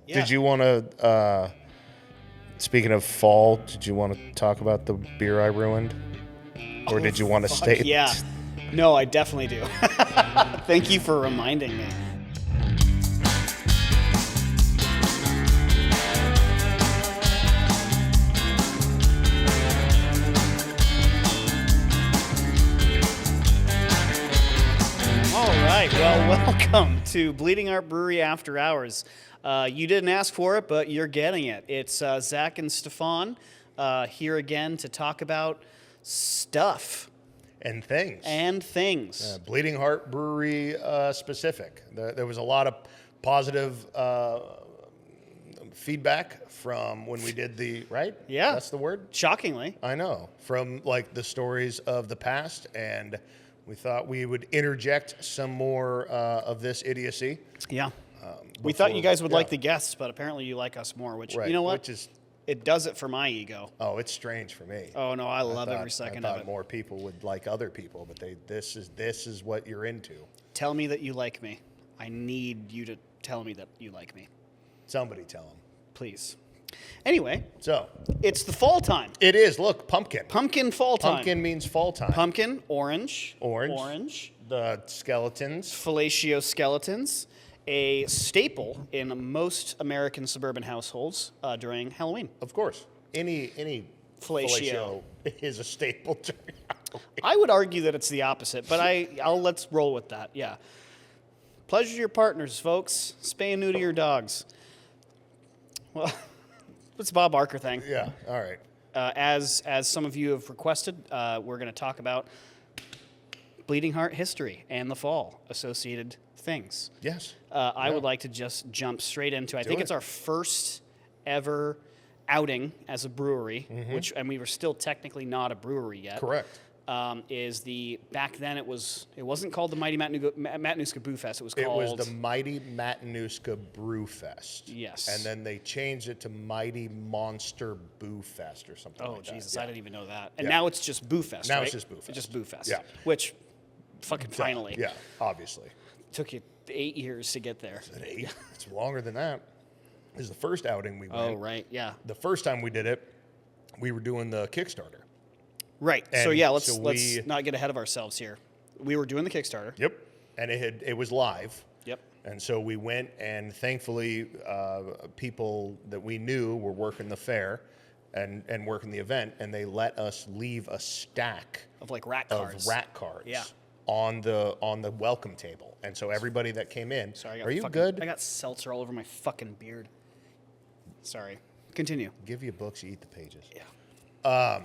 Yeah. Did you want to, speaking of fall, did you want to talk about the beer I ruined? Or did you want to stay? Yeah. No, I definitely do. Thank you for reminding me. All right. Well, welcome to Bleeding Heart Brewery After Hours. You didn't ask for it, but you're getting it. It's Zach and Stefan here again to talk about stuff. And things. And things. Bleeding Heart Brewery specific. There was a lot of positive feedback from when we did the, right? Yeah. That's the word? Shockingly. I know. From like the stories of the past, and we thought we would interject some more of this idiocy. Yeah. We thought you guys would like the guests, but apparently you like us more, which, Right. you know what? Which is, it does it for my ego. oh, it's strange for me. Oh, no, I love every second I of thought it. more people would like other people, but this is what you're into. Tell me that you like me. I need you to tell me that you like me. Somebody tell them. Please. Anyway, So it's the fall time. it is. Look, pumpkin. Pumpkin fall time. Pumpkin means fall time. Pumpkin, orange. Orange. Orange. The skeletons. Fellatio skeletons. A staple in most American suburban households during Halloween. Of course. Any Fellatio. is a staple during Halloween. I would argue that it's the opposite, but let's roll with that. Yeah. Pleasure to your partners, folks. Spay and neuter your dogs. Well, it's a Bob Barker thing. Yeah. All right. As some of you have requested, we're going to talk about Bleeding Heart history and the fall associated things. Yes. I would like to just jump straight into. I think it's our first ever outing as a brewery, and we were still technically not a brewery yet. Correct. Back then it wasn't called the Mighty Matanuska Boo Fest. It was It called was the Mighty Matanuska Brew Fest. Yes. And then they changed it to Mighty Monster Boo Fest or something Oh like that. Jesus, Yeah. I didn't even know that. And Yeah. now it's just Boo Fest. Now right? it's just Boo Fest. It's just Boo Fest. Yeah. Which, fucking finally, Yeah, obviously. took you 8 years to get there. At 8? It's longer than that. This is the first outing we went. Oh right, yeah. The first time we did it, we were doing the Kickstarter. Right. So And yeah, let's so not get ahead of ourselves here. We were doing the Kickstarter. Yep. And it was live. Yep. And so we went, and thankfully, people that we knew were working the fair and working the event, and they let us leave a stack Of like rat of cards. rat cards Yeah. on the welcome table. And so everybody that came in, Sorry, are you good? I got seltzer all over my fucking beard. Sorry. Continue. Give you books, you eat the pages. Yeah.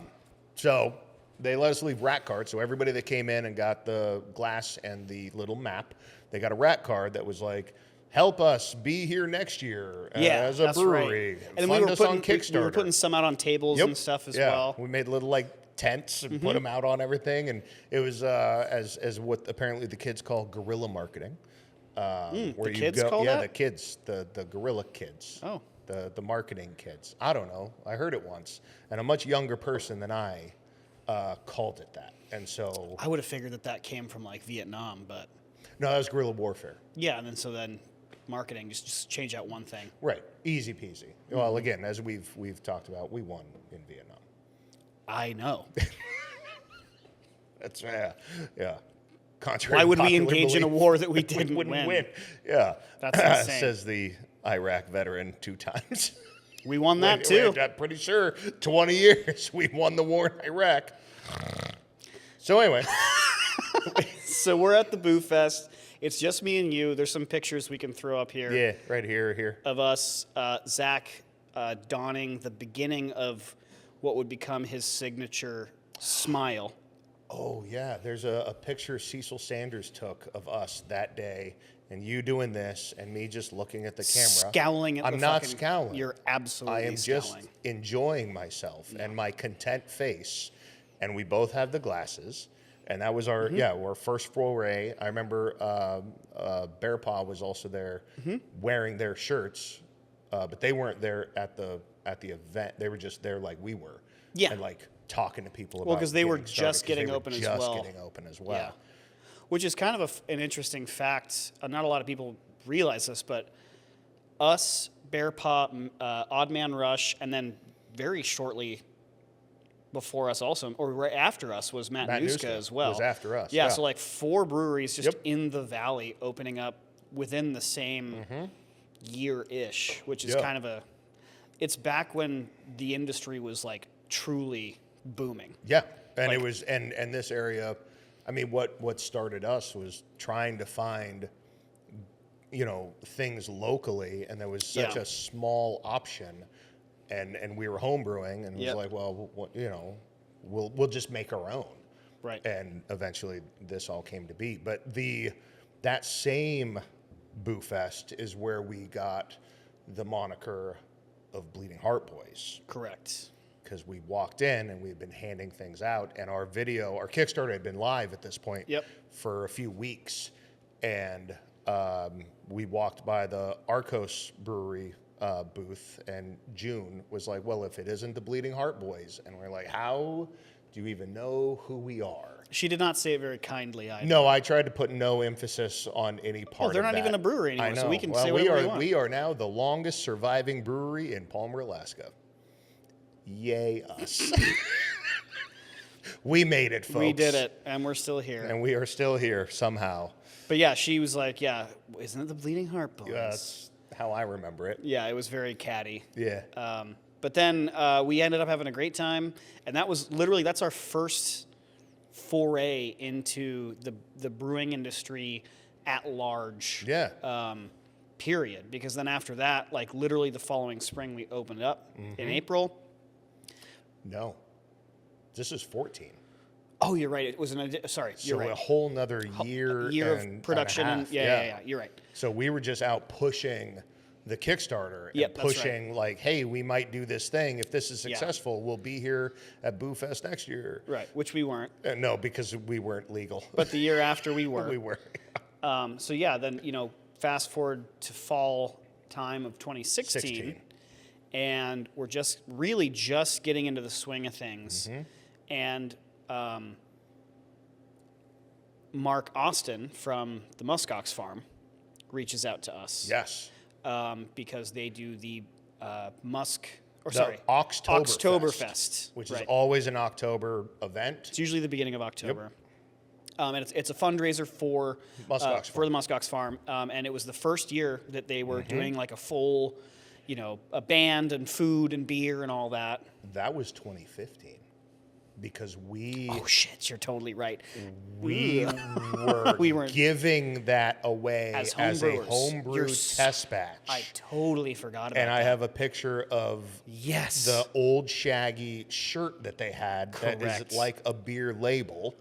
So they let us leave rat cards. So everybody that came in and got the glass and the little map, they got a rat card that was like, help us be here next year as a that's brewery. Right. And Fund we were us on Kickstarter. We were putting some out on tables and stuff as well. We made little like tents and put them out on everything. And it was as what apparently the kids call guerrilla marketing. Where the you kids go, call yeah, that? the kids, the guerrilla kids. Oh. The marketing kids. I don't know. I heard it once. And a much younger person than I called it that. And so... I would have figured that came from like Vietnam, but... No, that was guerrilla warfare. Yeah, and then marketing, just change out one thing. Right. Easy peasy. Well, again, as we've talked about, we won in Vietnam. I know. That's, yeah. Contrary Why to would we popular engage in a belief, war that we didn't wouldn't win? Yeah. That's insane. Says the Iraq veteran 2 times. We won that too. I'm pretty sure 20 years we won the war in Iraq. So anyway. So we're at the Boo Fest. It's just me and you. There's some pictures we can throw up here. Yeah, right here. Of us, Zach donning the beginning of what would become his signature smile. Oh, yeah. There's a picture Cecil Sanders took of us that day, and you doing this, and me just looking at the camera. Scowling at I'm the not fucking... scowling. You're absolutely I am scowling. just enjoying myself and my content face. And we both have the glasses. And that was our first foray. I remember Bear Paw was also there wearing their shirts, but they weren't there at the event. They were just there like we were. Yeah. And like talking to people about Well, because they were getting just started, 'cause getting they were open as just well. getting open as well. Yeah. Which is kind of an interesting fact. Not a lot of people realize this, but us, Bear Paw, Odd Man Rush, and then very shortly before us also, or right after us, was Matt Nuska as well. Was after us. Yeah, so like 4 breweries just Yep. in the valley opening up within the same year-ish, which is Yeah. kind of it's back when the industry was like truly booming. Yeah, and it was, and this area, I mean, what started us was trying to find, things locally, and there was such a small option, and we were home brewing, and it was like, well, we'll just make our own, Right. and eventually this all came to be. But that same Boo Fest is where we got the moniker of Bleeding Heart Boys. Correct. Because we walked in and we had been handing things out, and our Kickstarter had been live at this point for a few weeks, and we walked by the Arcos Brewery booth, and June was like, well, if it isn't the Bleeding Heart Boys, and we're like, how do you even know who we are? She did not say it very kindly either. No, I tried to put no emphasis on any part of that. They're not even a brewery anymore, I know. so we can well, say whatever we want. We are now the longest surviving brewery in Palmer, Alaska. Yay us. We made it, folks. We did it, and we're still here. And we are still here somehow. But yeah, she was like, yeah, isn't it the Bleeding Heart Boys? That's how I remember it. Yeah, it was very catty. Yeah. But then we ended up having a great time, and that's our first foray into the brewing industry at large. Yeah. Period. Because then after that, like literally the following spring, we opened up in April. No. This is 14. Oh, you're right. It was sorry, you're right. So a whole nother year of production. and a half. Yeah, you're right. So we were just out pushing the Kickstarter and pushing like, hey, we might do this thing. If this is successful, we'll be here at Boo Fest next year. Right, which we weren't. No, because we weren't legal. But the year after we were. We were. So yeah, then, fast forward to fall time of 2016. And we're just getting into the swing of things. And Mark Austin from the Muskox Farm reaches out to us. Yes. Because they do the Oxtoberfest, which is always an October event. It's usually the beginning of October. And it's a fundraiser for the Muskox Farm. And it was the first year that they were doing like a full, a band and food and beer and all that. That was 2015. Because oh shit, you're totally right. We were giving that away as a homebrew test batch. I totally forgot about that. And I have a picture of the old Shaggy shirt that they had that is like a beer label,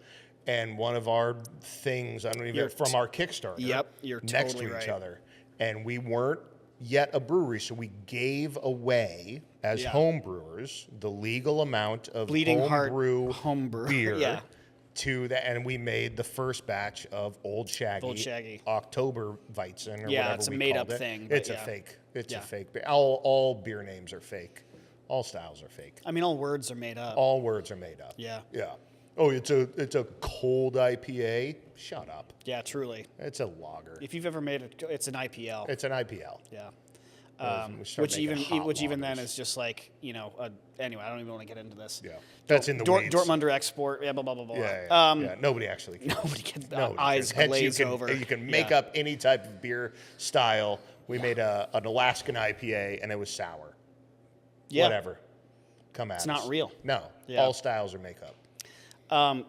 and one of our things from our Kickstarter. Yep, you're next totally to each other, and we weren't yet a brewery, so we gave away as home brewers the legal amount of Bleeding Heart homebrew beer to that, and we made the first batch of Old Shaggy October Weizen or whatever it's a we made called up it. thing. It's a fake. It's a fake beer. All beer names are fake. All styles are fake. I mean, all words are made up. All words are made up. Yeah. Yeah. Oh, it's a cold IPA. Shut up. Yeah, truly. It's a lager. If you've ever made it, it's an IPL. It's an IPL. Yeah. Which even then is just like, anyway, I don't even want to get into this. Yeah. That's in the weeds. Dortmunder export, blah, blah, blah, blah. Yeah. Nobody actually cares. Nobody gets eyes glaze over. You can make up any type of beer style. We made an Alaskan IPA, and it was sour. Yeah. Whatever. Come at us. It's not real. No. Yeah. All styles are makeup.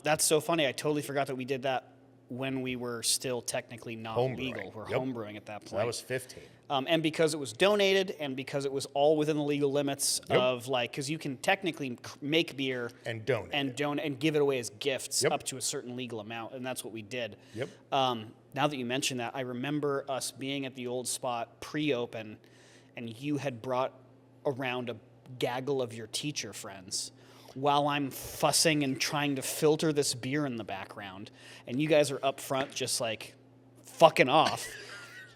That's so funny. I totally forgot that we did that when we were still technically not legal. We're homebrewing at that point. So that was 15. And because it was donated, and because it was all within the legal limits of because you can technically make beer and donate and give it away as gifts up to a certain legal amount, and that's what we did. Yep. Now that you mention that, I remember us being at the old spot pre-open, and you had brought around a gaggle of your teacher friends while I'm fussing and trying to filter this beer in the background, and you guys are up front just like fucking off.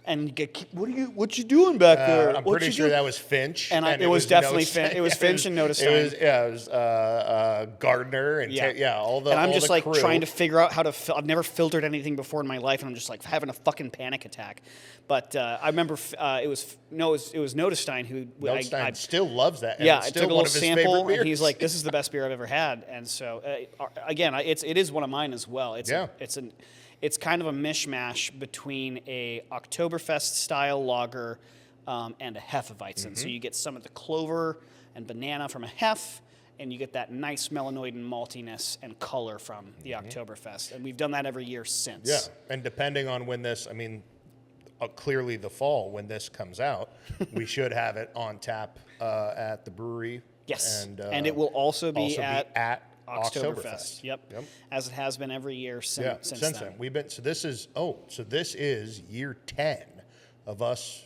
And you get, what you doing back there? I'm What pretty you sure doing?" that was Finch. And it it was definitely Finch. It was Finch and Notice Stein. It was Gardner and all the. And I'm all just the like crew. trying to figure out how to. I've never filtered anything before in my life, and I'm just like having a fucking panic attack. But I remember it was Notice Stein who I still loves that. And yeah, it's I still took a one little of his favorite sample, beers. and he's like, "This is the best beer I've ever had." And so, again, it is one of mine as well. It's kind of a mishmash between a Oktoberfest style lager and a Hefeweizen. So you get some of the clover and banana from a Hef, and you get that nice melanoid and maltiness and color from the Oktoberfest. And we've done that every year since. Yeah, and depending on when this, clearly the fall when this comes out, we should have it on tap at the brewery. Yes, and it will also be at Oktoberfest. Yep. As it has been every year since then. We've been this is year 10 of us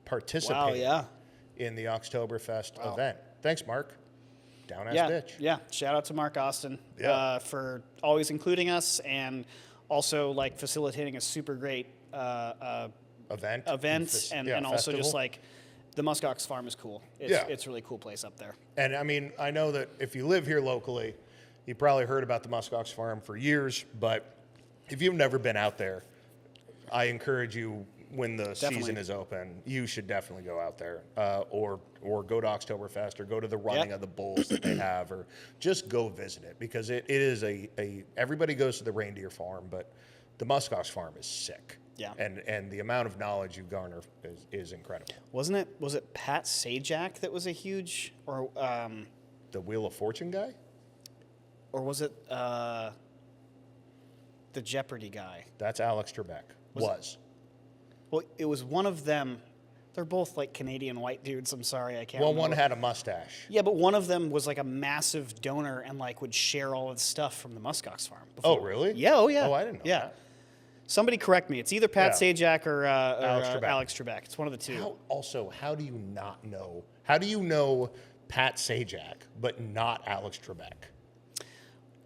participating in the Oktoberfest event. Thanks, Mark. Down ass bitch. Yeah. Shout out to Mark Austin for always including us and also like facilitating a super great event and also just like the Muskox Farm is cool. It's a really cool place up there. And I know that if you live here locally, you probably heard about the Muskox Farm for years, but if you've never been out there, I encourage you when the season is open, you should definitely go out there or go to Oktoberfest or go to the running of the bulls that they have or just go visit it because it is everybody goes to the reindeer farm, but the Muskox Farm is sick. Yeah. And the amount of knowledge you garner is incredible. Was it Pat Sajak that was a huge the Wheel of Fortune guy? Or was it the Jeopardy guy? That's Alex Trebek. Well, it was one of them. They're both like Canadian white dudes. I'm sorry, I can't remember. One had a mustache. Yeah, but one of them was like a massive donor and like would share all of the stuff from the Muskox Farm. Before. Oh, really? Yeah, oh yeah. Oh, I didn't know that. Somebody correct me. It's either Pat Sajak or Alex Trebek. It's one of the two. How do you not know? How do you know Pat Sajak but not Alex Trebek?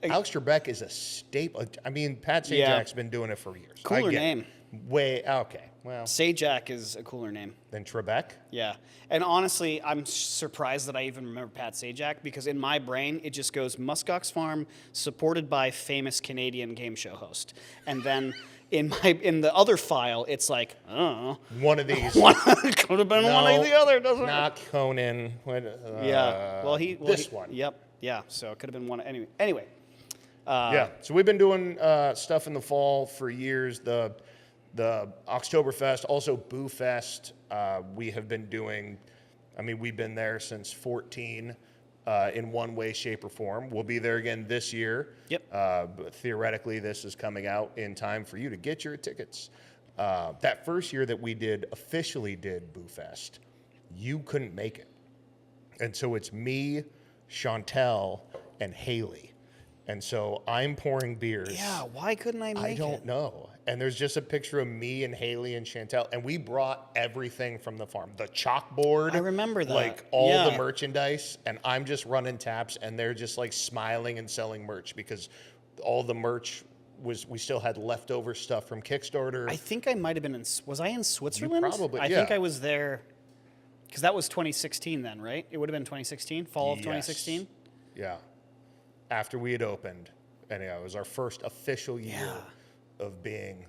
Alex Trebek is a staple. Pat Sajak's been doing it for years. Cooler name. Okay. Well, Sajak is a cooler name than Trebek. Yeah, and honestly, I'm surprised that I even remember Pat Sajak because in my brain it just goes Muskox Farm, supported by famous Canadian game show host, and then in the other file it's like, oh, one of these could have been one of the other, doesn't it? Not Conan. This one. Yep. Yeah. So it could have been one anyway. So we've been doing stuff in the fall for years. The Oktoberfest, also Boo Fest. We have been doing. We've been there since 2014 in one way, shape, or form. We'll be there again this year. Yep. But theoretically, this is coming out in time for you to get your tickets. That first year that we officially did Boo Fest, you couldn't make it, and so it's me, Chantel, and Haley. And so I'm pouring beers. Yeah, why couldn't I make it? I don't know. And there's just a picture of me and Haley and Chantel. And we brought everything from the farm. The chalkboard. I remember that. Like all the merchandise. And I'm just running taps and they're just like smiling and selling merch because all the merch we still had leftover stuff from Kickstarter. I think I might have been was I in Switzerland? Probably, I think I was there because that was 2016 then, right? It would have been 2016, fall of 2016? Yeah. After we had opened, and it was our first official year of being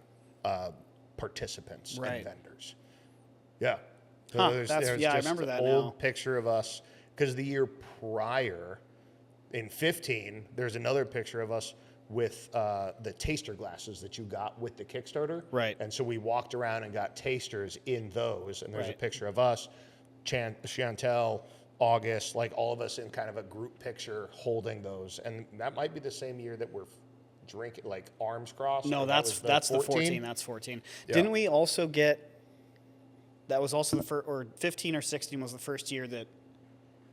participants and vendors. Yeah. So I remember that now. Old picture of us, because the year prior, in 2015, there's another picture of us with the taster glasses that you got with the Kickstarter. Right. And so we walked around and got tasters in those, and there's a picture of us, Chantel, August, like all of us in kind of a group picture holding those. And that might be the same year that we're drinking, like arms crossed. No, that's the 14. That's 14. Yeah. Didn't we also get, that was also the first, or 15 or 16 was the first year that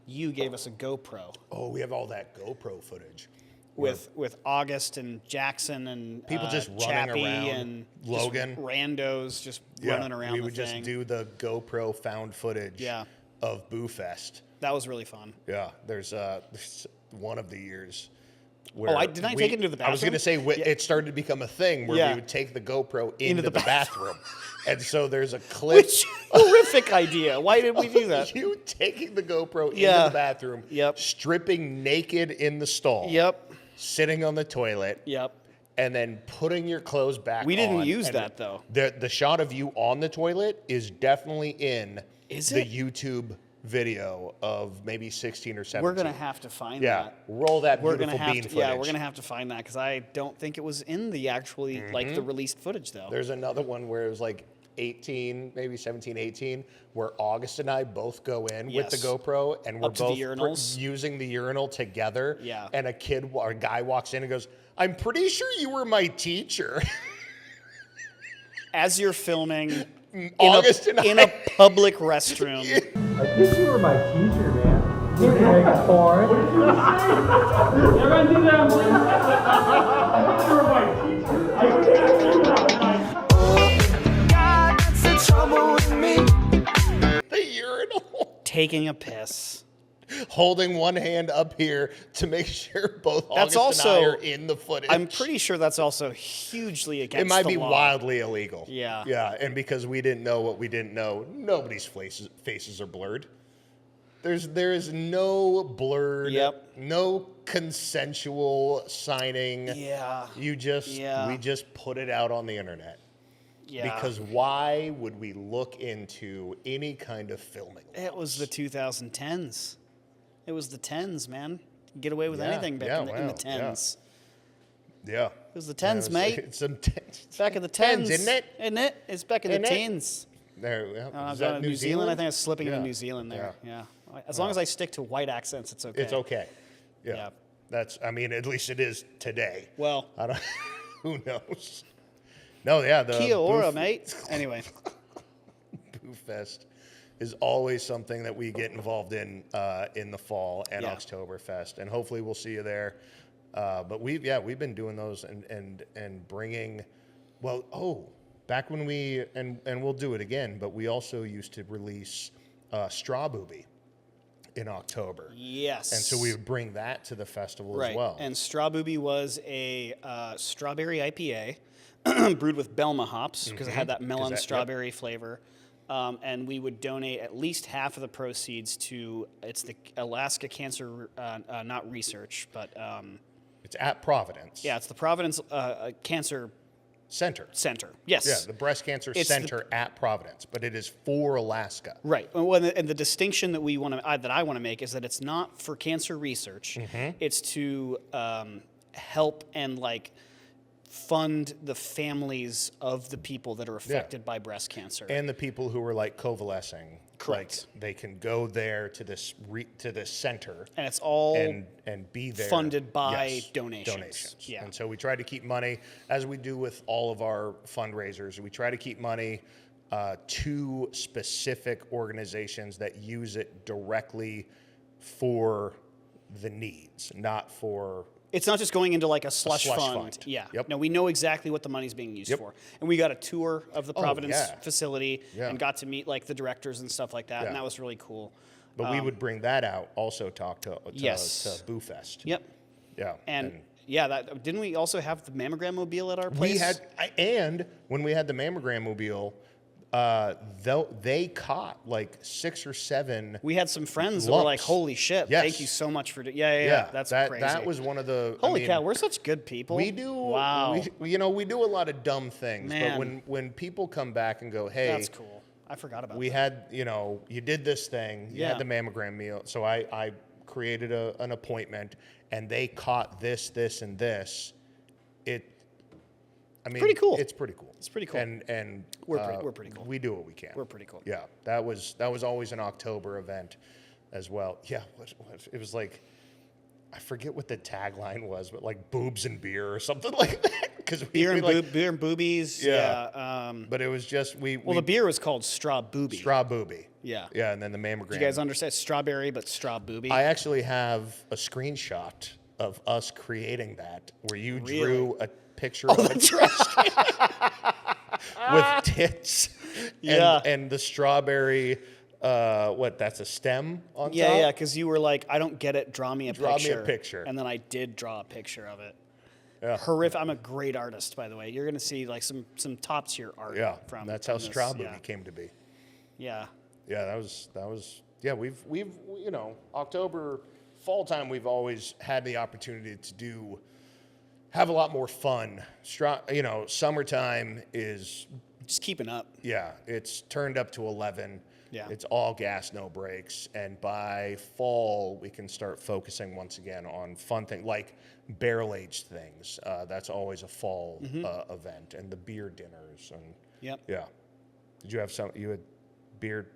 you gave us a GoPro. Oh, we have all that GoPro footage. With August and Jackson and people just running Chappie around, and Logan, randos just running around. We would just do the GoPro found footage of Boo Fest. That was really fun. Yeah, there's one of the years Where I take it into the bathroom? I was going to say it started to become a thing where we would take the GoPro into the bathroom. And so there's a clip. Which horrific idea. Why did we do that? You taking the GoPro into the bathroom, stripping naked in the stall, sitting on the toilet, and then putting your clothes back on. We didn't use that, though. The shot of you on the toilet is definitely in the YouTube video of maybe 16 or 17. We're going to have to find that. Yeah, roll that beautiful bean footage. Yeah, we're going to have to find that because I don't think it was in the actually, like, the released footage, though. There's another one where it was like 18, maybe 17, 18, where August and I both go in with the GoPro and we're both using the urinal together. Yeah. And a guy walks in and goes, "I'm pretty sure you were my teacher." As you're filming in a public restroom. I think you were my teacher, man. You're making porn. What did you say? Everyone do that, please. I think you were my teacher. God, that's the trouble with me. The urinal. Taking a piss. Holding one hand up here to make sure both August and I are in the footage. I'm pretty sure that's also hugely against the law. It might be wildly illegal. Yeah. Yeah, and because we didn't know what we didn't know, nobody's faces are blurred. There is no blurred, no consensual signing. Yeah. We just put it out on the internet. Yeah. Because why would we look into any kind of filming laws? It was the 2010s. It was the 10s, man. Get away with anything back in the 10s. Yeah. It was the 10s, mate. It's some 10s. Back in the 10s. Isn't it? Isn't it? It's back in the 10s. There, I was going to New Zealand. I think I was slipping into New Zealand there. Yeah. As long as I stick to white accents, it's okay. It's okay. Yeah. I mean, at least it is today. Well. I don't, who knows? No, yeah. Kia ora, mate. Anyway. Boo Fest is always something that we get involved in the fall and Oktoberfest, and hopefully we'll see you there. But we've been doing those and bringing, back when and we'll do it again, but we also used to release Straw Booby in October. Yes. And so we would bring that to the festival as well. And Straw Booby was a strawberry IPA brewed with Belma hops because it had that melon strawberry flavor. And we would donate at least half of the proceeds to, it's the Alaska Cancer, not research, but... it's at Providence. Yeah, it's the Providence Cancer Center. Yes. Yeah, the Breast Cancer Center at Providence, but it is for Alaska. Right. Well, and the distinction that I want to make is that it's not for cancer research. It's to help and fund the families of the people that are affected by breast cancer and the people who are convalescing. Correct. They can go there to this center, and it's all and be there funded by donations. Yeah. And so we try to keep money, as we do with all of our fundraisers. We try to keep money to specific organizations that use it directly for the needs, not for. It's not just going into a slush fund. Yeah. Yep. No, we know exactly what the money's being used for. And we got a tour of the Providence facility and got to meet the directors and stuff like that. And that was really cool. But we would bring that out, also talk to Boo Fest. Yep. Yeah. And didn't we also have the mammogram mobile at our place? We had, and when we had the mammogram mobile, they caught 6 or 7. We had some friends that were like, "Holy shit! Yes. Thank you so much for yeah. That's crazy." That was one of the. Holy cow! We're such good people. We do. Wow. We do a lot of dumb things, Man. but when people come back and go, "Hey, that's cool," I forgot about. We had you did this thing. You had the mammogram meal, so I created an appointment, and they caught this, and this. Pretty cool. It's pretty cool. It's pretty cool. And we're pretty cool. We do what we can. We're pretty cool. Yeah, that was always an October event, as well. Yeah, it was I forget what the tagline was, but boobs and beer or something like that. Because beer and boobies. Yeah. But it was just the beer was called Straw Booby. Straw Booby. Yeah. Yeah, and then the mammogram. Do you guys understand strawberry, but Straw Booby? I actually have a screenshot of us creating that where you drew a picture of a trash can with tits and the strawberry That's a stem on top? Yeah, because you were like, I don't get it. Draw me a Draw me picture. a picture. And then I did draw a picture of it. Yeah. Horrific. I'm a great artist, by the way. You're gonna see like some top tier art. Yeah, from that's how from this. Straw Yeah. Movie came to be. Yeah. Yeah, that was. Yeah, we've October, fall time. We've always had the opportunity to have a lot more fun. Summertime is Just keeping up. Yeah, it's turned up to 11. Yeah. It's all gas, no brakes. And by fall, we can start focusing once again on fun things like barrel-aged things. That's always a fall event. And the beer dinners. And Yep. yeah. Did you have you had beer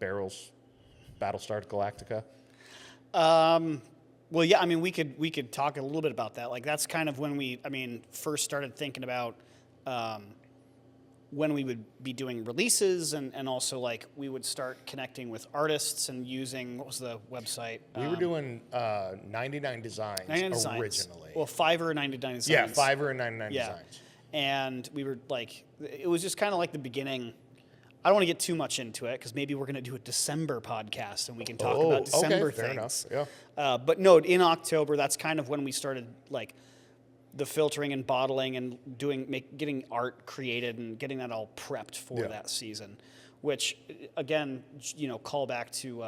barrels, Battlestar Galactica? Well, yeah. I mean, we could talk a little bit about that. Like, that's kind of when we, first started thinking about when we would be doing releases, and also like we would start connecting with artists and using, what was the website? We were doing 99 Designs 99 Designs. originally. Well, Fiverr and 99 Designs. Yeah, Fiverr and 99 Yeah. Designs. And we were like, it was just kind of like the beginning. I don't want to get too much into it because maybe we're going to do a December podcast and we can talk about December fair things. enough. Yeah. But no, in October, that's kind of when we started like the filtering and bottling and getting art created and getting that all prepped for that season. Which, again, call back to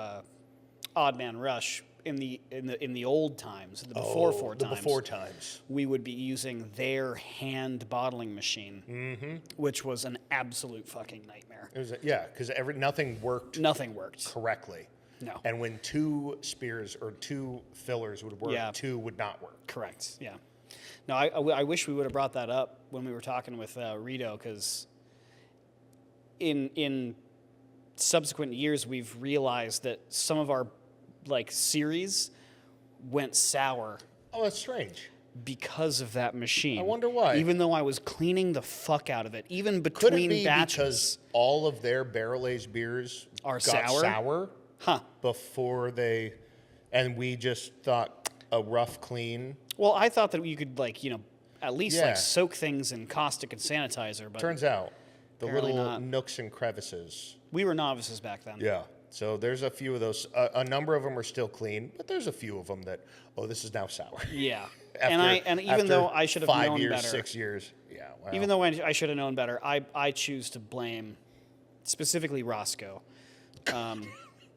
Odd Man Rush. In the old times, the before times, we would be using their hand bottling machine, which was an absolute fucking nightmare. It was because nothing worked. Nothing worked Correctly. No. And when two spears or two fillers would work, two would not work. Correct. Yeah. No, I wish we would have brought that up when we were talking with Rito, because in subsequent years we've realized that some of our series went sour Oh, that's strange. because of that machine. I wonder why. Even though I was cleaning the fuck out of it, even Could between it be batches. because all of their barrel-aged beers Are got sour Huh. before they, and we just thought a rough clean. Well, I thought that you could at least Yeah. soak things in caustic and sanitizer, but Turns out the Apparently little not. nooks and crevices. we were novices back then. Yeah. So there's a few of those. A number of them are still clean, but there's a few of them that, this is now sour. Yeah. After- Even though after I should have 5 known years, better. 6 years. Yeah. Wow. Even though I should have known better, I choose to blame specifically Roscoe.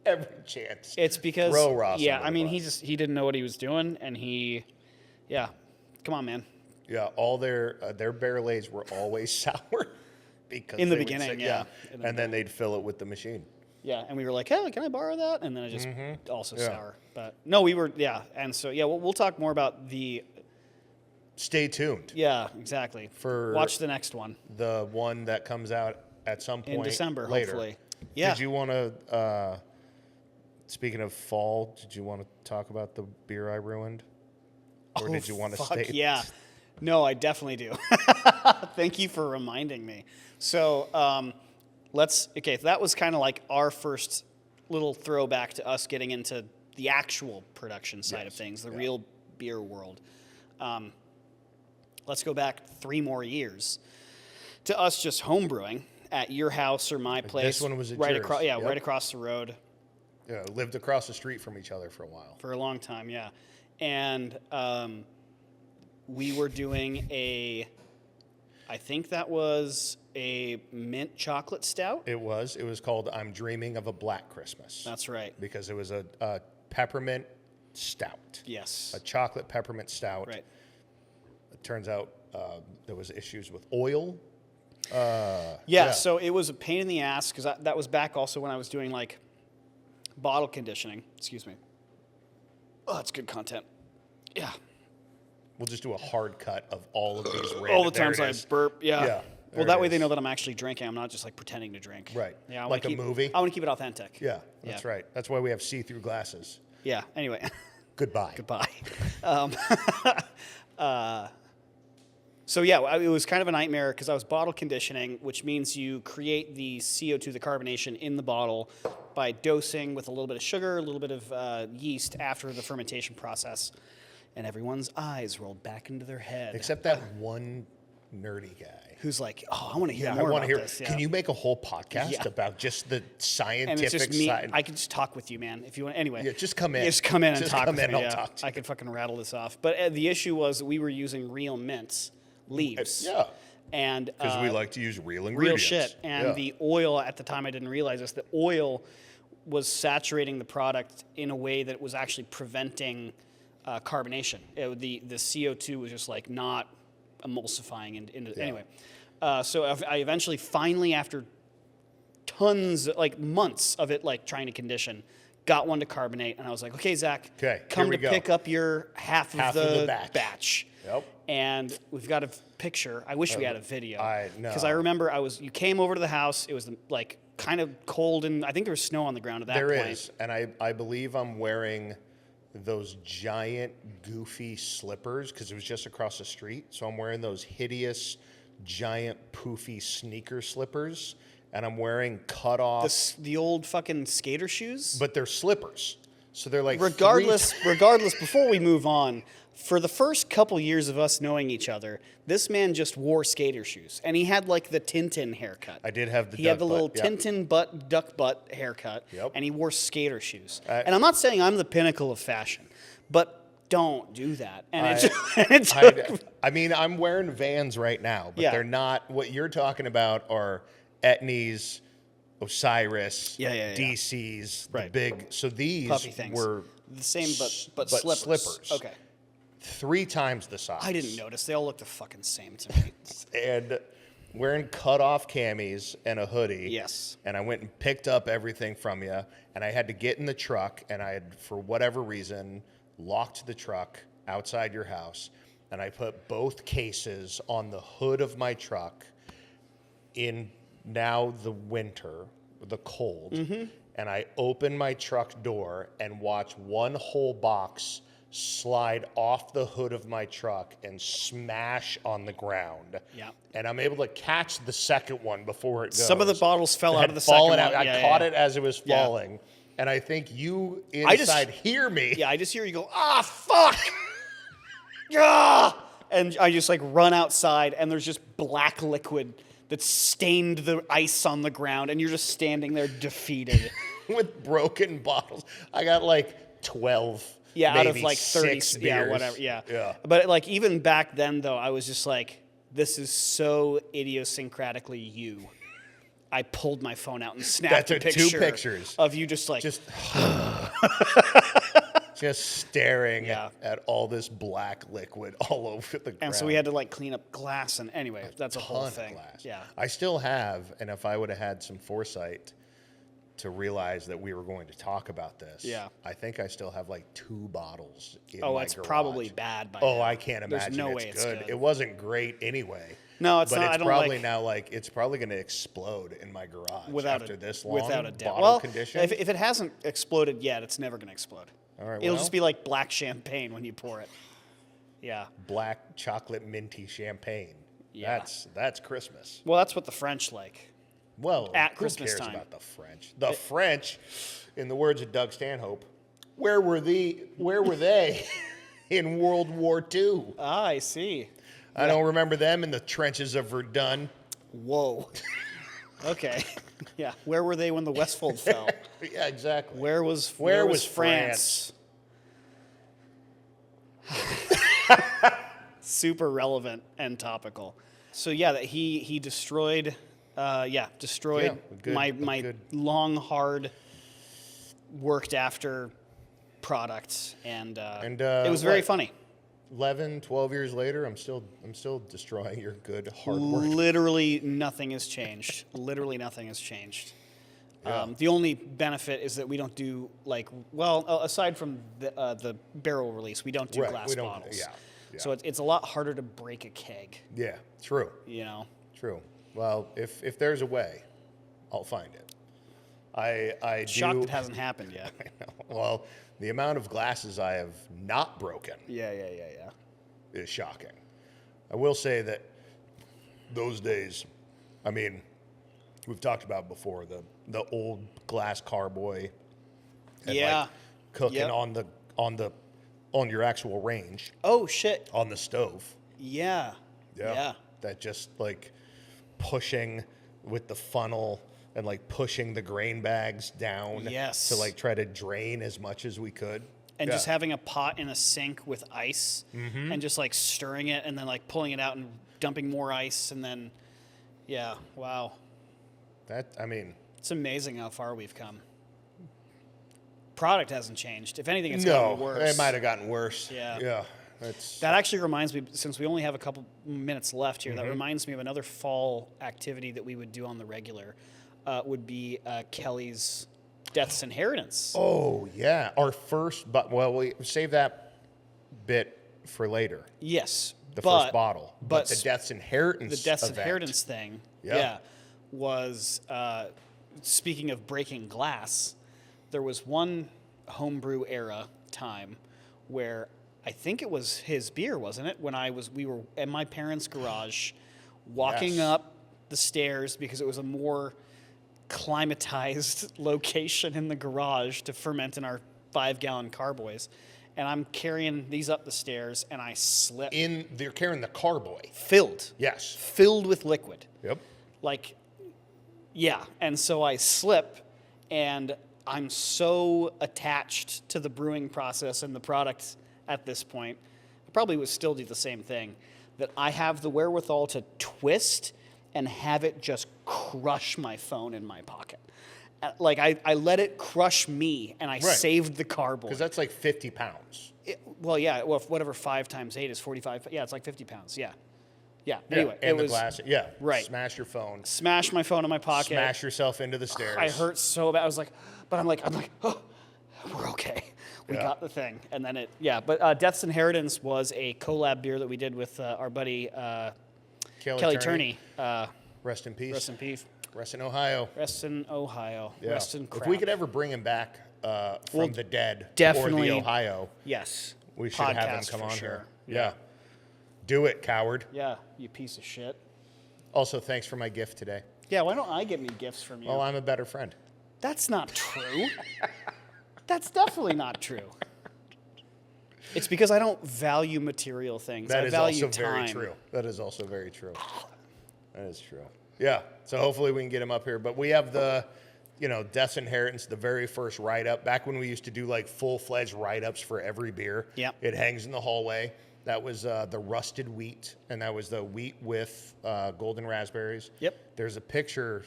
every chance. It's because Throw Ross yeah, under the bus. he didn't know what he was doing, and come on, man. Yeah, all their barrel aged were always sour because In the they would beginning, say- yeah. In the and then they'd fill it with the machine. Yeah, and we were like, hey, can I borrow that? And then it just also Yeah. sour. But no, we were and so we'll talk more about the Stay tuned. exactly. For- watch the next one The one that comes out at some point in December, later. hopefully. Yeah. Did you want to? Speaking of fall, did you want to talk about the beer I ruined, or did you want to fuck stay? yeah. No, I definitely do. Thank you for reminding me. So that was kind of like our first little throwback to us getting into the actual production side of things, the real beer world. Let's go back 3 more years to us just homebrewing at your house or my place. This one was at right yours. across. Yeah, Yep. right across the road. Yeah, lived across the street from each other for a while. For a long time, yeah. And we were doing I think that was a mint chocolate stout. It was called "I'm Dreaming of a Black Christmas." That's right. because it was a peppermint stout, Yes. a chocolate peppermint stout. Right. It turns out there was issues with oil. Yeah, so it was a pain in the ass because that was back also when I was doing bottle conditioning. Excuse me. Oh, that's good content. Yeah. We'll just do a hard cut of all of these. All the there times it I is. burp. Yeah. Yeah, Well, there that it way they is. know that I'm actually drinking. I'm not just pretending to drink. Right. Yeah. Like a movie? I want to keep it authentic. Yeah, that's right. That's why we have see-through glasses. Yeah. Anyway. Goodbye. Goodbye. So yeah, it was kind of a nightmare because I was bottle conditioning, which means you create the CO2, the carbonation in the bottle by dosing with a little bit of sugar, a little bit of yeast after the fermentation process, and everyone's eyes rolled back into their head. Except that one nerdy guy. who's like, oh, I want to hear Yeah, I more want about to hear. this. Yeah. Can you make a whole podcast Yeah. about just the scientific And it's just me. side? I could just talk with you, man. If you want. Anyway. Yeah, just come in. Yeah, just come in and Just talk come with in, me. I'll Yeah. talk to I could fucking rattle this off. But the issue was that we were using real mints leaves. Yeah. And Because we like to use real real ingredients. shit. And Yeah. the oil at the time, I didn't realize this. The oil was saturating the product in a way that it was actually preventing carbonation. The CO2 was just like not emulsifying into anyway. So I eventually, finally, after tons, like months of it, like trying to condition, got one to carbonate, and I was like, okay, Zach, Okay, come here we to go. pick up your half of the batch. Yep. And we've got a picture. I wish we had a video. I know. Because I remember you came over to the house. It was like kind of cold, and I think there was snow on the ground at that point. There is, and I believe I'm wearing those giant goofy slippers because it was just across the street. So I'm wearing those hideous giant poofy sneaker slippers, and I'm wearing cut off. The old fucking skater shoes. But they're slippers, so they're like regardless, before we move on, for the first couple years of us knowing each other, this man just wore skater shoes, and he had like the Tintin haircut. I did have the. He had the duck little butt, yep. Tintin duck butt haircut, Yep. and he wore skater shoes. And I'm not saying I'm the pinnacle of fashion, but don't do that. And I mean, I'm wearing Vans right now, but Yeah. they're not. What you're talking about are Etnies, Osiris, Yeah. DCs, the Right. big. So these puffy things. were the same, but but slippers. slippers. Okay. 3 times the size. I didn't notice. They all look the fucking same to me. And wearing cut off camis and a hoodie. Yes. And I went and picked up everything from you, and I had to get in the truck, and I had, for whatever reason, locked the truck outside your house, and I put both cases on the hood of my truck in now the winter, the cold, and I open my truck door and watch one whole box slide off the hood of my truck and smash on the ground. Yeah. And I'm able to catch the second one before it goes. Some of the bottles fell It out had of the second fallen one. out. Yeah, I yeah, caught yeah. it as it was Yeah. falling. And I think you I just- inside hear me. Yeah, I just hear you go, ah, fuck! Ah! And I just like run outside, and there's just black liquid that stained the ice on the ground, and you're just standing there defeated. With broken bottles. I got like 12. Yeah, out of maybe like 30. 6 Yeah, beers. whatever. Yeah. Yeah. But like even back then, though, I was just like, this is so idiosyncratically you. I pulled my phone out and snapped That a took picture 2 pictures. of you just like, Just just staring Yeah. at all this black liquid all over the ground. and so we had to like clean up glass. And anyway, that's a whole ton of thing. glass. Yeah. I still have, and if I would have had some foresight to realize that we were going to talk about this, Yeah. I think I still have like 2 bottles in Oh, my it's garage. probably bad by Oh, now. I can't There's imagine no it's way it's good. good. It wasn't great anyway. No, it's but not. it's I don't probably like, now like it's probably going to explode in my garage without after a, this long without a doubt. bottle Well, condition. if it hasn't exploded yet, it's never going to explode. All right, It'll well. just be like black champagne when you pour it. Yeah. Black chocolate minty champagne. Yeah. That's Christmas. Well, that's what the French like. Well, At who Christmas cares time. about the French? The French, in the words of Doug Stanhope, where were they in World War II? Ah, I see. I don't remember them in the trenches of Verdun. Whoa. Okay. Yeah. Where were they when the Westfold fell? Yeah, exactly. Where was France? Super relevant and topical. So yeah, that he destroyed. Destroyed Yeah, good- my a good- long, hard, worked after product, and it was very what? funny. 11, 12 years later, I'm still destroying your good hard work. Literally nothing has changed. Literally nothing has changed. Yeah. The only benefit is that we don't do aside from the barrel release, we don't do Right, glass we don't- bottles. yeah. So it's a lot harder to break a keg. Yeah, true. You know. True. Well, if there's a way, I'll find it. I Shocked do. it hasn't happened yet. Well, the amount of glasses I have not broken Yeah. is shocking. I will say that those days, I mean, we've talked about before the old glass carboy. And Yeah. Like cooking Yep. on your actual range Oh shit. on the stove. Yeah. Yeah. that just like pushing with the funnel and like pushing the grain bags down Yes. to like try to drain as much as we could. And just having a pot in a sink with ice and just like stirring it and then like pulling it out and dumping more ice and then, yeah, wow. It's amazing how far we've come. Product hasn't changed. If anything, it's gotten worse. It might have gotten worse. Yeah. Yeah. That actually reminds me, since we only have a couple minutes left here, that reminds me of another fall activity that we would do on the regular, would be Kelly's Death's Inheritance. Oh, yeah. Our first, but we save that bit for later. Yes. The first bottle. But the Death's Inheritance The Death's event. Inheritance thing, was, speaking of breaking glass, there was one homebrew era time where I think it was his beer, wasn't it? When we were in my parents' garage walking up the stairs because it was a more climatized location in the garage to ferment in our 5-gallon carboys. And I'm carrying these up the stairs and I slip. They're carrying the carboy. Filled. Yes. Filled with liquid. Yep. Like, yeah. And so I slip and I'm so attached to the brewing process and the product at this point, I probably would still do the same thing, that I have the wherewithal to twist and have it just crush my phone in my pocket. Like, I let it crush me, and I saved the carboy. Because that's like 50 pounds. Whatever 5 times 8 is 45. Yeah, it's like 50 pounds. Yeah. Anyway, and the glass. Yeah. Right. Smash your phone. Smash my phone in my pocket. Smash yourself into the stairs. I hurt so bad. I was like, I'm like, oh, we're okay. We got the thing. And then But Death's Inheritance was a collab beer that we did with our buddy Kelly Turney. Rest in peace. Rest in peace. Rest in Ohio. Rest in Ohio. Yeah. Rest in crap. If we could ever bring him back from the dead definitely, or the Ohio, yes, we should have him come on sure. here. Yeah. Do it, coward. Yeah, you piece of shit. Also, thanks for my gift today. Yeah, why don't I get me gifts from you? Well, I'm a better friend. That's not true. That's definitely not true. It's because I don't value material things. I value also time. very true. That is also very true. That is true. Yeah. So hopefully we can get him up here. But we have the, Death's Inheritance, the very first write-up. Back when we used to do like full-fledged write-ups for every beer. Yep. It hangs in the hallway. That was the rusted wheat, and that was the wheat with golden raspberries. Yep. There's a picture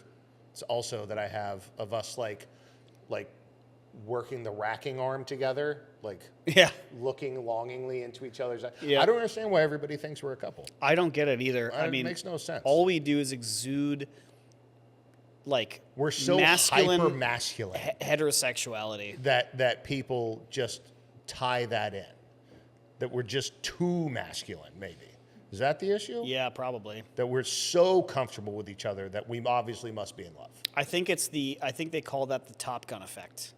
also that I have of us like working the racking arm together, looking longingly into each other's eyes. Yeah. I don't understand why everybody thinks we're a couple. I don't get it either. I mean, it makes no sense. All we do is exude we're so masculine, hyper masculine heterosexuality that people just tie that in. That we're just too masculine, maybe. Is that the issue? Yeah, probably. That we're so comfortable with each other that we obviously must be in love. I think they call that the Top Gun effect.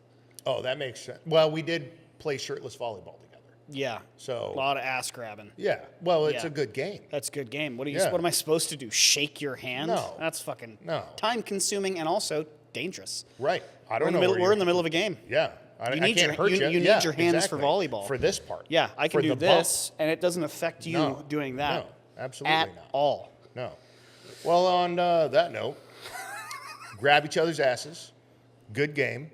Oh, that makes sense. Well, we did play shirtless volleyball together. Yeah. So a lot of ass grabbing. Yeah. Well, it's a good game. That's a good game. What am I supposed to do? Shake your hand? No. That's fucking time consuming and also dangerous. Right. I don't know. We're in the middle of a game. Yeah. You need your hands for volleyball. For this part. Yeah, I can do this, and it doesn't affect you doing that. No, absolutely at not. all. No. Well, on that note, grab each other's asses. Good game.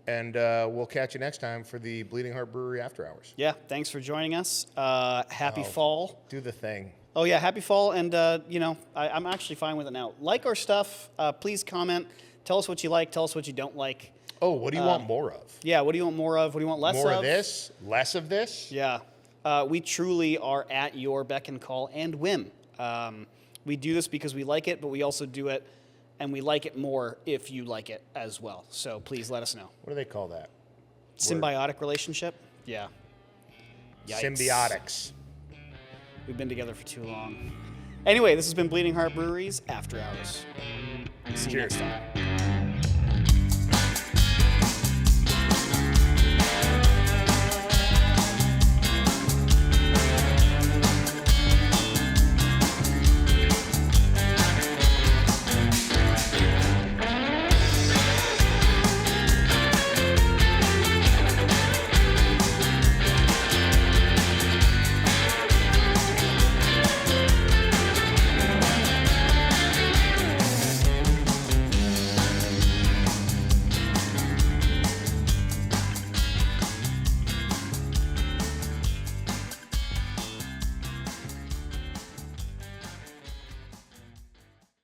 And we'll catch you next time for the Bleeding Heart Brewery After Hours. Yeah, thanks for joining us. Happy fall. Do the thing. Oh, yeah, happy fall. And, I'm actually fine with it now. Like our stuff. Please comment. Tell us what you like. Tell us what you don't like. Oh, what do you want more of? Yeah, what do you want more of? What do you want less of? More of this? Less of this? Yeah. We truly are at your beck and call and whim. We do this because we like it, but we also do it, and we like it more if you like it as well. So please let us know. What do they call that? Symbiotic relationship? Yeah. Yikes. Symbiotics. We've been together for too long. Anyway, this has been Bleeding Heart Brewery's After Hours. See you next time.